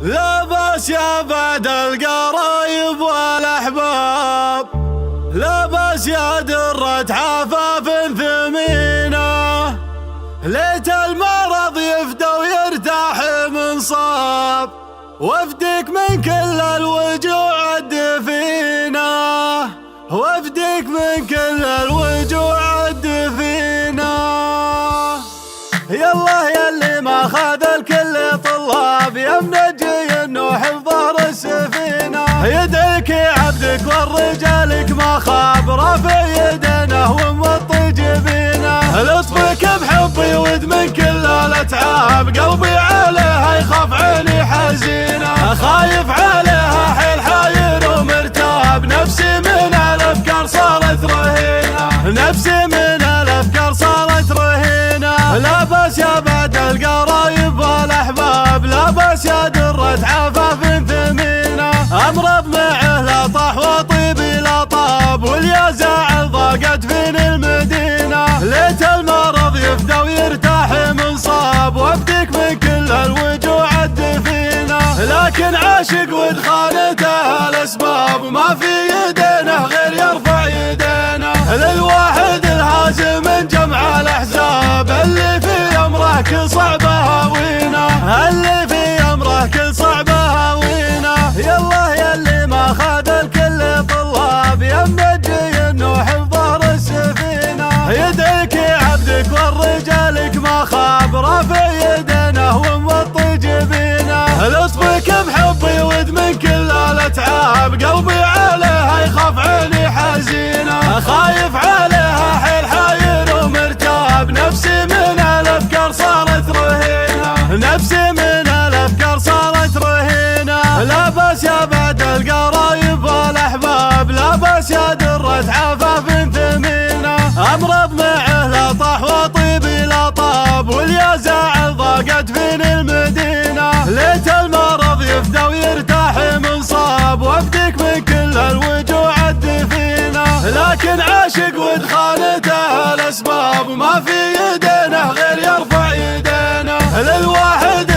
لا باس يا بعد القرايب والأحباب، لا باس يا درة عفاف ثمينة، ليت المرض يفدى ويرتاح من صاب، وافديك من كل الوجوع الدفينة، وافديك من كل الوجوع الدفينة. يالله ياللي ما خذ الكل طلاب، يا منجي انه حفظ ظهر السفينة، يديك يا عبدك والرجالك ما خاب، رافع يدينه وموطي جبينه، لطفك بحبي ود من كل الاتعاب، قلبي عليها يخاف عيني حزينة، خايف عليها حيل حاير ومرتاب، نفسي من الافكار صارت رهينة، نفسي من الافكار صارت رهينة. لا باس يا بعد القرايب والاحباب، لا باس يا درة عفاف ثمينة، امرض معه لا طاح وطيبي لا طاب، واليا زعل ضاقت فين المدينة، ليت المرض يفدى ويرتاح من صاب، وافديك من كل الوجوع الدفينة، لكن عاشق ود خانته الاسباب، ما في يدينه غير يرفع يدينه، للواحد الهازم من جمع الاحزاب، اللي في امره كل صعبه هاوينه، اللي في امره كل صعبه هاوينه. يالله ياللي ما خذ الكل طلاب، يا منجي انه حفظ ظهر السفينه، يديك يا عبدك والرجالك ما خاب، رافع يدينه وموطي جبينه، لطفك بحبي ود من كل الاتعاب، قلبي عليها يخاف عيني حزينه، خايف عليها حيل حاير ومرتاب، نفسي من الافكار صارت رهينه، نفسي من الافكار صارت رهينه. لا باس يا بعد القرايب والاحباب، لا باس يا درة عفاف ثمينة، امرض معه لا طاح وطيبي لا طاب، واليا زعل ضاقت فين المدينة، ليت المرض يفدى ويرتاح من صاب، وافديك من كل الوجوع الدفينة، لكن عاشق ود خانته الاسباب، ما في يدينه غير يرفع يدينه، للواحد